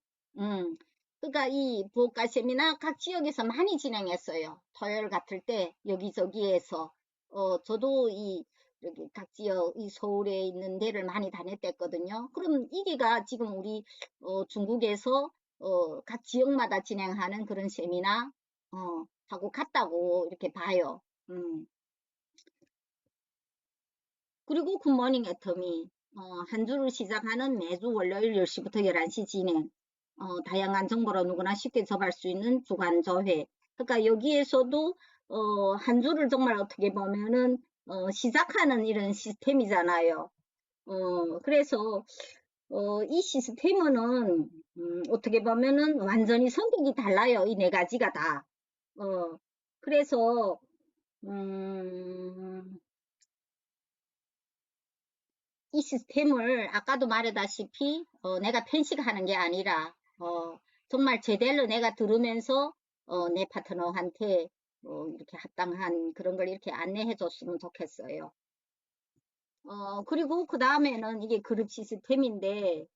그러니까 이 부업가 세미나 각 지역에서 많이 진행했어요. 토요일 같을 때 여기저기에서 저도 이 여기 각 지역 이 서울에 있는 데를 많이 다녔댔거든요. 그럼 이게가 지금 우리 중국에서 각 지역마다 진행하는 그런 세미나 하고 같다고 이렇게 봐요. 그리고 굿모닝 애터미 한 주를 시작하는 매주 월요일 10시부터 11시 진행 다양한 정보로 누구나 쉽게 접할 수 있는 주간 조회. 그러니까 여기에서도 한 주를 정말 어떻게 보면은 시작하는 이런 시스템이잖아요. 그래서 이 시스템은 어떻게 보면은 완전히 성격이 달라요. 이 네 가지가 다. 그래서 이 시스템을 아까도 말했다시피 내가 편식하는 게 아니라 정말 제대로 내가 들으면서 내 파트너한테 이렇게 합당한 그런 걸 이렇게 안내해 줬으면 좋겠어요. 그리고 그 다음에는 이게 그룹 시스템인데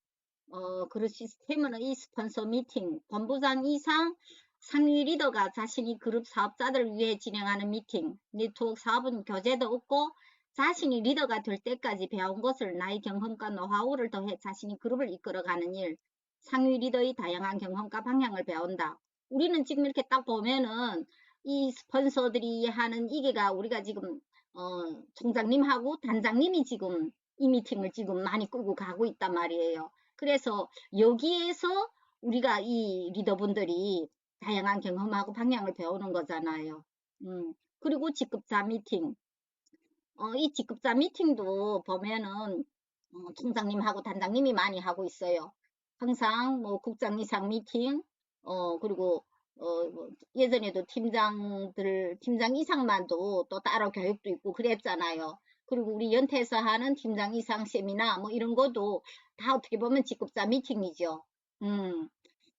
그룹 시스템은 이 스폰서 미팅, 본부장 이상 상위 리더가 자신이 그룹 사업자들을 위해 진행하는 미팅, 네트워크 사업은 교재도 없고 자신이 리더가 될 때까지 배운 것을 나의 경험과 노하우를 더해 자신이 그룹을 이끌어가는 일, 상위 리더의 다양한 경험과 방향을 배운다. 우리는 지금 이렇게 딱 보면은 이 스폰서들이 하는 이게가 우리가 지금 총장님하고 단장님이 지금 이 미팅을 지금 많이 끌고 가고 있단 말이에요. 그래서 여기에서 우리가 이 리더분들이 다양한 경험하고 방향을 배우는 거잖아요. 그리고 직급자 미팅. 이 직급자 미팅도 보면은 총장님하고 단장님이 많이 하고 있어요. 항상 뭐 국장 이상 미팅, 그리고 뭐 예전에도 팀장 이상만도 또 따로 교육도 있고 그랬잖아요. 그리고 우리 연태에서 하는 팀장 이상 세미나 뭐 이런 것도 다 어떻게 보면 직급자 미팅이죠.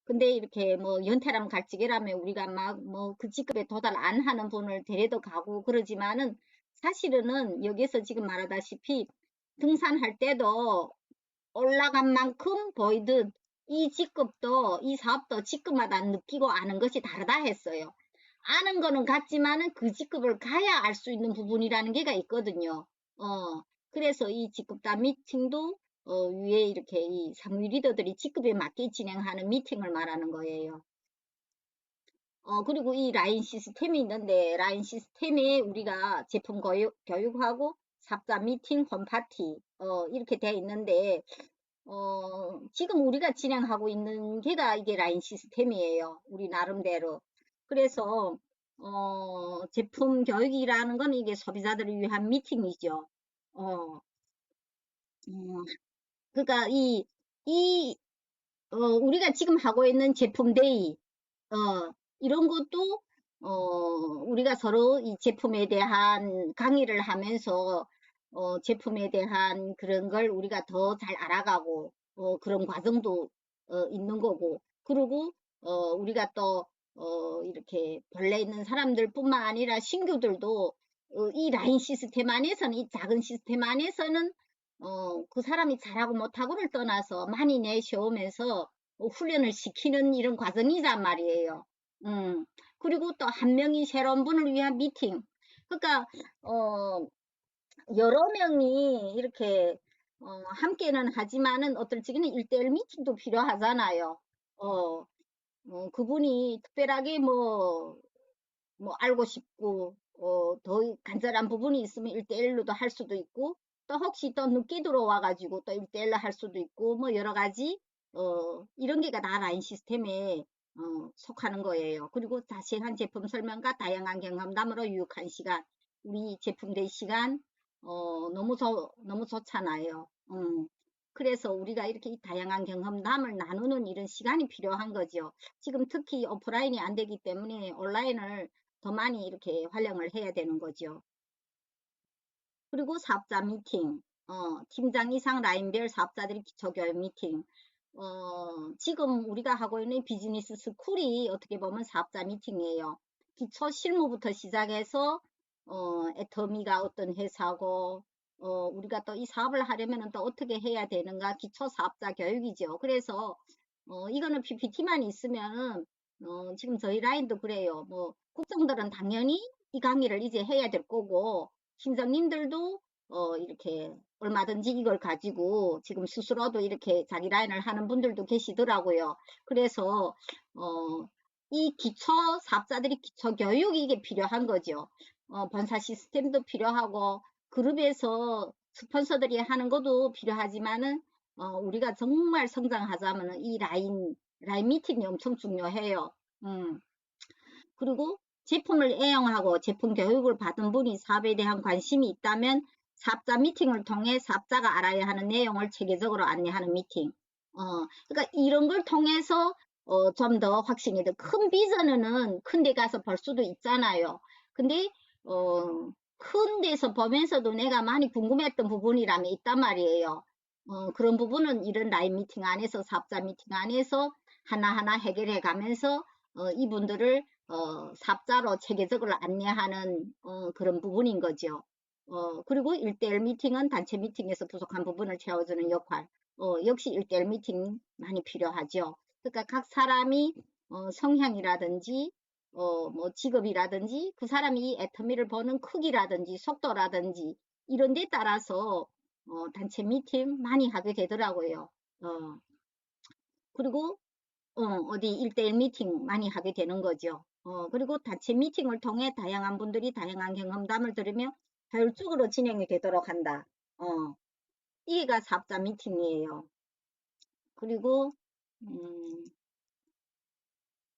근데 이렇게 뭐 연태라면 갈지기라면 우리가 막 뭐 그 직급에 도달 안 하는 분을 데려도 가고 그러지만은 사실은 여기서 지금 말하다시피 등산할 때도 올라간 만큼 보이듯 이 직급도 이 사업도 직급마다 느끼고 아는 것이 다르다 했어요. 아는 거는 같지만은 그 직급을 가야 알 수 있는 부분이라는 게가 있거든요. 그래서 이 직급단 미팅도 위에 이렇게 이 상위 리더들이 직급에 맞게 진행하는 미팅을 말하는 거예요. 그리고 이 라인 시스템이 있는데 라인 시스템에 우리가 제품 교육하고 삽자 미팅, 홈파티 이렇게 되어 있는데 지금 우리가 진행하고 있는 게가 이게 라인 시스템이에요. 우리 나름대로. 그래서 제품 교육이라는 건 이게 소비자들을 위한 미팅이죠. 어, 음, 그러니까 우리가 지금 하고 있는 제품 데이, 이런 것도, 우리가 서로 이 제품에 대한 강의를 하면서, 제품에 대한 그런 걸 우리가 더 잘 알아가고, 그런 과정도, 있는 거고, 그리고, 우리가 또, 이렇게 본래 있는 사람들 뿐만 아니라 신규들도, 이 라인 시스템 안에서는, 이 작은 시스템 안에서는, 그 사람이 잘하고 못하고를 떠나서 많이 내셔오면서 훈련을 시키는 이런 과정이란 말이에요. 그리고 또 한 명이 새로운 분을 위한 미팅. 그러니까, 여러 명이 이렇게, 함께는 하지만은 어떨 적에는 1대1 미팅도 필요하잖아요. 그분이 특별하게 뭐 알고 싶고 더 간절한 부분이 있으면 1대1로도 할 수도 있고 또 혹시 또 늦게 들어와 가지고 또 1대1로 할 수도 있고 뭐 여러 가지 이런 게가 다 라인 시스템에 속하는 거예요. 그리고 자세한 제품 설명과 다양한 경험담으로 유익한 시간 우리 제품 될 시간 너무 좋잖아요. 그래서 우리가 이렇게 이 다양한 경험담을 나누는 이런 시간이 필요한 거죠. 지금 특히 오프라인이 안 되기 때문에 온라인을 더 많이 이렇게 활용을 해야 되는 거죠. 그리고 사업자 미팅, 팀장 이상 라인별 사업자들이 기초교육 미팅. 지금 우리가 하고 있는 비즈니스 스쿨이 어떻게 보면 사업자 미팅이에요. 기초 실무부터 시작해서, 애터미가 어떤 회사고, 우리가 또 이 사업을 하려면 또 어떻게 해야 되는가, 기초 사업자 교육이죠. 그래서, 이거는 PPT만 있으면은, 지금 저희 라인도 그래요. 뭐, 국장들은 당연히 이 강의를 이제 해야 될 거고, 팀장님들도 이렇게 얼마든지 이걸 가지고 지금 스스로도 이렇게 자기 라인을 하는 분들도 계시더라고요. 그래서 이 기초 사업자들이 기초 교육이 이게 필요한 거죠. 본사 시스템도 필요하고 그룹에서 스폰서들이 하는 것도 필요하지만은 우리가 정말 성장하자면 이 라인 미팅이 엄청 중요해요. 그리고 제품을 애용하고 제품 교육을 받은 분이 사업에 대한 관심이 있다면 사업자 미팅을 통해 사업자가 알아야 하는 내용을 체계적으로 안내하는 미팅. 그러니까 이런 걸 통해서 좀 더 확신이 더 큰 비전은 큰 데 가서 볼 수도 있잖아요. 근데 큰 데서 보면서도 내가 많이 궁금했던 부분이라면 있단 말이에요. 그런 부분은 이런 라인 미팅 안에서 사업자 미팅 안에서 하나하나 해결해 가면서 이분들을 사업자로 체계적으로 안내하는 그런 부분인 거죠. 그리고 1대1 미팅은 단체 미팅에서 부족한 부분을 채워주는 역할. 역시 1대1 미팅 많이 필요하죠. 그러니까 각 사람이 성향이라든지 뭐 직업이라든지 그 사람이 이 애터미를 보는 크기라든지 속도라든지 이런 데 따라서 단체 미팅 많이 하게 되더라고요. 그리고 어디 1대1 미팅 많이 하게 되는 거죠. 그리고 단체 미팅을 통해 다양한 분들이 다양한 경험담을 들으며 효율적으로 진행이 되도록 한다. 이게가 사업자 미팅이에요. 그리고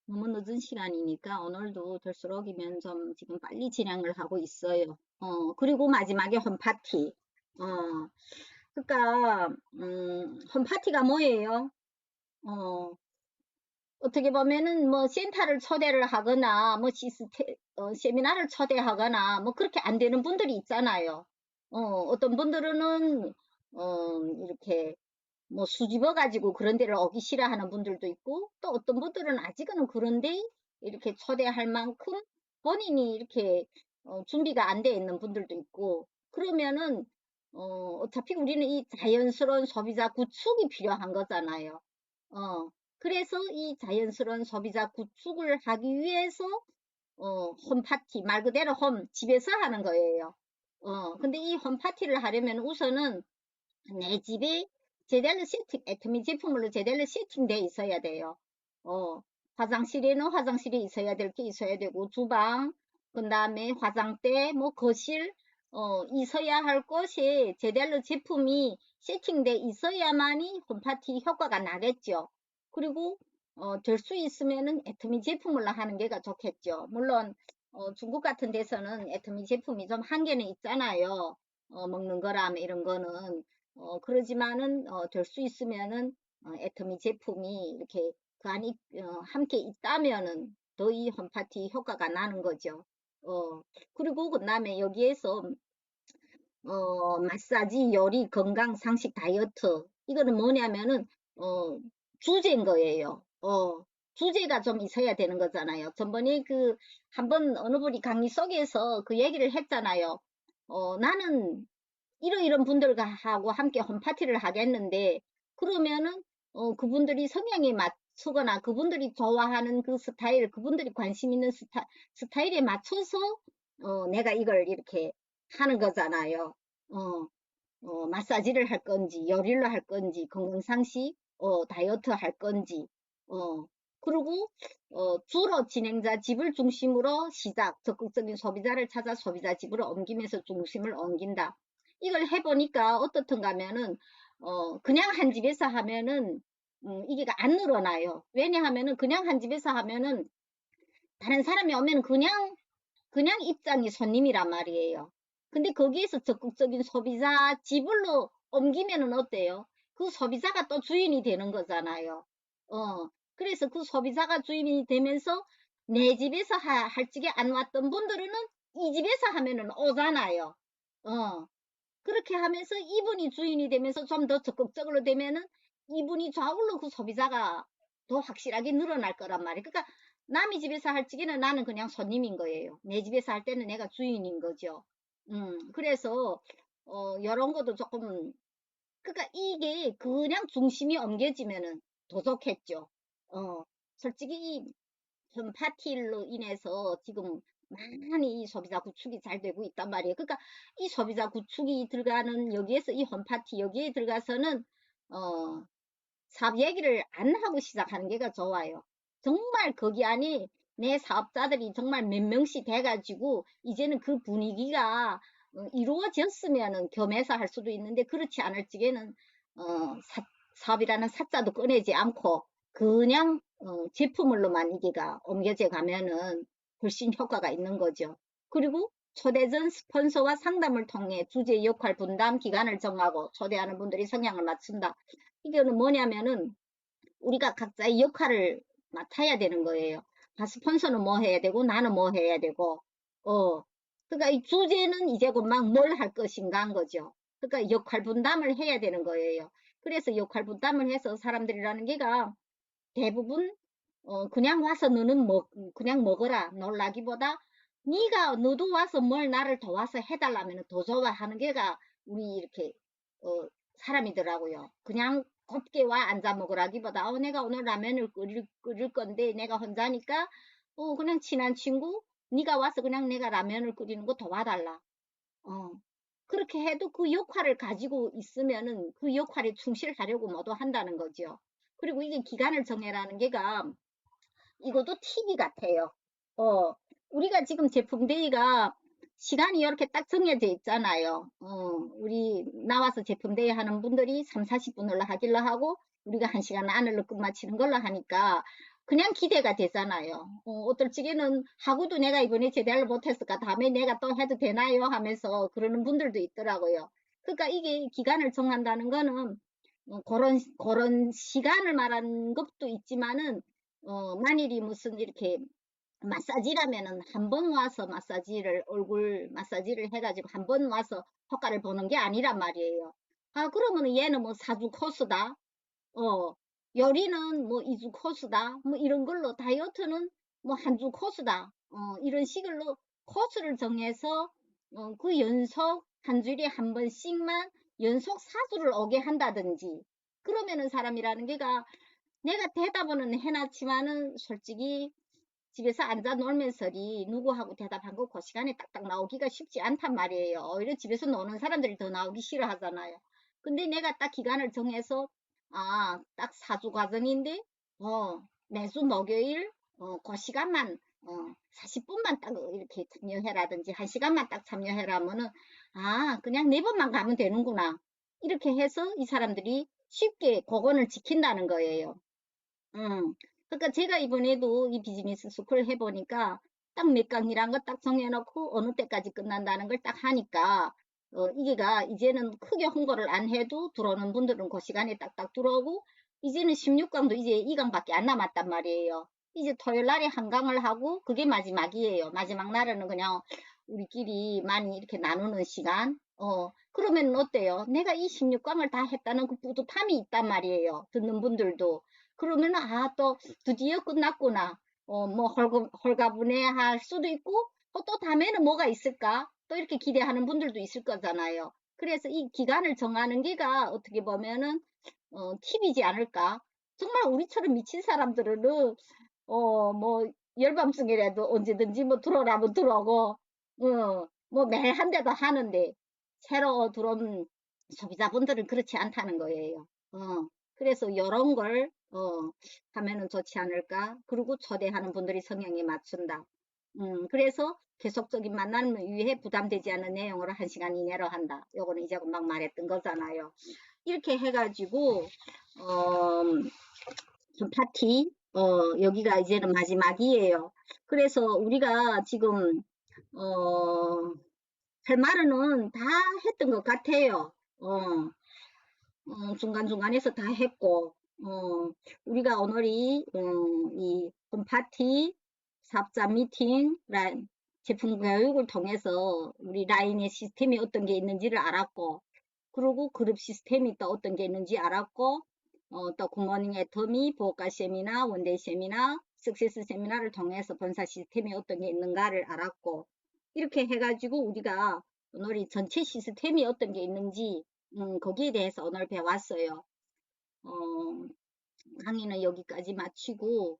너무 늦은 시간이니까 오늘도 될수록이면 좀 지금 빨리 진행을 하고 있어요. 그리고 마지막에 홈파티. 그러니까 홈파티가 뭐예요? 어떻게 보면은 뭐 센터를 초대를 하거나 뭐 세미나를 초대하거나 뭐 그렇게 안 되는 분들이 있잖아요. 어떤 분들은 이렇게 뭐 수집어 가지고 그런 데를 오기 싫어하는 분들도 있고, 또 어떤 분들은 아직은 그런데 이렇게 초대할 만큼 본인이 이렇게 준비가 안 돼 있는 분들도 있고, 그러면은 어차피 우리는 이 자연스러운 소비자 구축이 필요한 거잖아요. 그래서 이 자연스러운 소비자 구축을 하기 위해서 홈파티, 말 그대로 집에서 하는 거예요. 근데 이 홈파티를 하려면 우선은 내 집에 제대로 애터미 제품으로 제대로 세팅돼 있어야 돼요. 화장실에는 화장실에 있어야 될 게 있어야 되고, 주방, 그 다음에 화장대, 뭐 거실, 있어야 할 곳에 제대로 제품이 세팅돼 있어야만이 홈파티 효과가 나겠죠. 그리고 될 수 있으면은 애터미 제품으로 하는 게가 좋겠죠. 물론 중국 같은 데서는 애터미 제품이 좀 한계는 있잖아요. 먹는 거라면 이런 거는 그러지만은 될 수 있으면은 애터미 제품이 이렇게 그 안에 함께 있다면은 더 이 홈파티 효과가 나는 거죠. 그리고 그 다음에 여기에서 마사지, 요리, 건강, 상식, 다이어트. 이거는 뭐냐면은, 주제인 거예요. 주제가 좀 있어야 되는 거잖아요. 전번에 한번 어느 분이 강의 속에서 그 얘기를 했잖아요. 나는 이런 분들과 하고 함께 홈파티를 하겠는데, 그러면은, 그분들이 성향에 맞추거나 그분들이 좋아하는 그 스타일, 그분들이 관심 있는 스타일에 맞춰서, 내가 이걸 이렇게 하는 거잖아요. 마사지를 할 건지, 요리를 할 건지, 건강상식, 다이어트 할 건지, 그리고, 주로 진행자 집을 중심으로 적극적인 소비자를 찾아 소비자 집으로 옮기면서 중심을 옮긴다. 이걸 해보니까 어떻던가 하면은, 그냥 한 집에서 하면은, 이게 안 늘어나요. 왜냐하면은, 그냥 한 집에서 하면은, 다른 사람이 오면 그냥 입장이 손님이란 말이에요. 근데 거기에서 적극적인 소비자 집으로 옮기면은 어때요? 그 소비자가 또 주인이 되는 거잖아요. 그래서 그 소비자가 주인이 되면서 내 집에서 할 적에 안 왔던 분들은 이 집에서 하면은 오잖아요. 그렇게 하면서 이분이 주인이 되면서 좀 더 적극적으로 되면은 이분이 좌우로 그 소비자가 더 확실하게 늘어날 거란 말이에요. 그러니까 남의 집에서 할 적에는 나는 그냥 손님인 거예요. 내 집에서 할 때는 내가 주인인 거죠. 그래서 이런 것도 조금, 그러니까 이게 그냥 중심이 옮겨지면은 더 좋겠죠. 솔직히 이 홈파티로 인해서 지금 많이 이 소비자 구축이 잘 되고 있단 말이에요. 그러니까 이 소비자 구축이 들어가는 여기에서 이 홈파티 여기에 들어가서는 사업 얘기를 안 하고 시작하는 게가 좋아요. 정말 거기 안에 내 사업자들이 정말 몇 명씩 돼가지고 이제는 그 분위기가 이루어졌으면은 겸해서 할 수도 있는데 그렇지 않을 적에는 사업이라는 사자도 꺼내지 않고 그냥 제품으로만 이게가 옮겨져 가면은 훨씬 효과가 있는 거죠. 그리고 초대전 스폰서와 상담을 통해 주제 역할 분담 기간을 정하고 초대하는 분들이 성향을 맞춘다. 이거는 뭐냐면은 우리가 각자의 역할을 맡아야 되는 거예요. 스폰서는 뭐 해야 되고 나는 뭐 해야 되고 그러니까 이 주제는 이제 곧막 뭘 할 것인가 한 거죠. 그러니까 역할 분담을 해야 되는 거예요. 그래서 역할 분담을 해서 사람들이라는 게가 대부분 그냥 와서 너는 그냥 먹어라 놀라기보다 너도 와서 뭘 나를 도와서 해달라면 더 좋아하는 게가 우리 이렇게 사람이더라고요. 그냥 곱게 와 앉아 먹으라기보다 내가 오늘 라면을 끓일 건데 내가 혼자니까 그냥 친한 친구 네가 와서 그냥 내가 라면을 끓이는 거 도와달라. 그렇게 해도 그 역할을 가지고 있으면은 그 역할에 충실하려고 모두 한다는 거죠. 그리고 이게 기간을 정해라는 게가 이것도 팁이 같아요. 우리가 지금 제품 데이가 시간이 이렇게 딱 정해져 있잖아요. 우리 나와서 제품 대여하는 분들이 3, 40분으로 하길로 하고 우리가 1시간 안으로 끝마치는 걸로 하니까 그냥 기대가 되잖아요. 어떨 적에는 하고도 내가 이번에 제대로 못했을까 다음에 내가 또 해도 되나요 하면서 그러는 분들도 있더라고요. 그러니까 이게 기간을 정한다는 거는 그런 시간을 말하는 것도 있지만은 만일이 무슨 이렇게 마사지라면은 한 번 와서 얼굴 마사지를 해가지고 한 번 와서 효과를 보는 게 아니란 말이에요. 아, 그러면은 얘는 뭐 4주 코스다. 요리는 뭐 2주 코스다. 뭐 이런 걸로 다이어트는 뭐 한 주 코스다. 이런 식으로 코스를 정해서 그 연속 한 주일에 한 번씩만 연속 4주를 오게 한다든지 그러면은 사람이라는 게가 내가 대답은 해놨지만은 솔직히 집에서 앉아 놀면서리 누구하고 대답한 거 그 시간에 딱딱 나오기가 쉽지 않단 말이에요. 오히려 집에서 노는 사람들이 더 나오기 싫어하잖아요. 근데 내가 딱 기간을 정해서 딱 4주 과정인데 매주 목요일 그 시간만 40분만 딱 이렇게 참여해라든지 1시간만 딱 참여해라면은 그냥 4번만 가면 되는구나. 이렇게 해서 이 사람들이 쉽게 그거를 지킨다는 거예요. 그러니까 제가 이번에도 이 비즈니스 스쿨 해보니까 딱 몇 강이란 거 딱 정해놓고 어느 때까지 끝난다는 걸 딱 하니까 이게가 이제는 크게 홍보를 안 해도 들어오는 분들은 그 시간에 딱딱 들어오고 이제는 16강도 이제 2강밖에 안 남았단 말이에요. 이제 토요일 날에 한 강을 하고 그게 마지막이에요. 마지막 날에는 그냥 우리끼리 많이 이렇게 나누는 시간. 그러면 어때요? 내가 이 16강을 다 했다는 그 뿌듯함이 있단 말이에요. 듣는 분들도. 그러면 또 드디어 끝났구나. 뭐 홀가분해 할 수도 있고 또 다음에는 뭐가 있을까? 또 이렇게 기대하는 분들도 있을 거잖아요. 그래서 이 기간을 정하는 게가 어떻게 보면은 팁이지 않을까? 정말 우리처럼 미친 사람들은 뭐 열밤중이라도 언제든지 뭐 들어오라면 들어오고 뭐 매일 한 대도 하는데 새로 들어온 소비자분들은 그렇지 않다는 거예요. 그래서 이런 걸 하면은 좋지 않을까? 그리고 초대하는 분들이 성향에 맞춘다. 그래서 계속적인 만남을 위해 부담되지 않은 내용으로 1시간 이내로 한다. 요거는 이제 금방 말했던 거잖아요. 이렇게 해가지고 좀 파티 여기가 이제는 마지막이에요. 그래서 우리가 지금 할 말은 다 했던 것 같아요. 중간중간에서 다 했고, 우리가 오늘이, 이 홈파티, 사업자 미팅, 제품 교육을 통해서 우리 라인의 시스템이 어떤 게 있는지를 알았고, 그리고 그룹 시스템이 또 어떤 게 있는지 알았고, 또 굿모닝 애터미, 보호가 세미나, 원데이 세미나, 석세스 세미나를 통해서 본사 시스템이 어떤 게 있는가를 알았고, 이렇게 해가지고 우리가 오늘이 전체 시스템이 어떤 게 있는지 거기에 대해서 오늘 배웠어요. 강의는 여기까지 마치고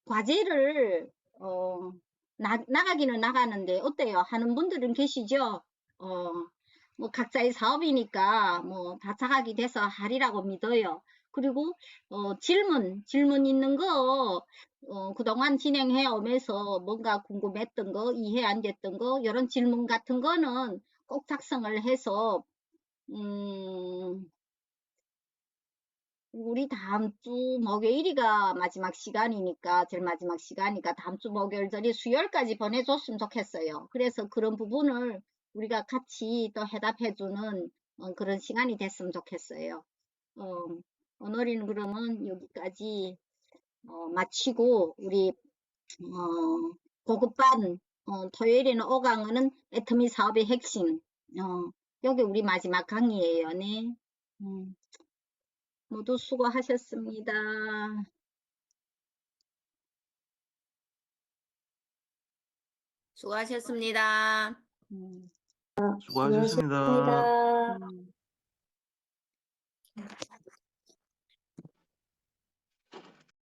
과제를 나가기는 나가는데 어때요? 하는 분들은 계시죠? 뭐 각자의 사업이니까 뭐 다차가기 돼서 하리라고 믿어요. 그리고 질문 있는 거 그동안 진행해 오면서 뭔가 궁금했던 거, 이해 안 됐던 거, 이런 질문 같은 거는 꼭 작성을 해서 우리 다음 주 목요일이가 마지막 시간이니까, 제일 마지막 시간이니까 다음 주 목요일 전에 수요일까지 보내줬으면 좋겠어요. 그래서 그런 부분을 우리가 같이 또 해답해주는 그런 시간이 됐으면 좋겠어요. 오늘은 그러면 여기까지 마치고 우리 고급반 토요일에는 5강은 애터미 사업의 핵심 여기 우리 마지막 강의예요. 네. 모두 수고하셨습니다. 수고하셨습니다. 수고하셨습니다. 수고하셨습니다.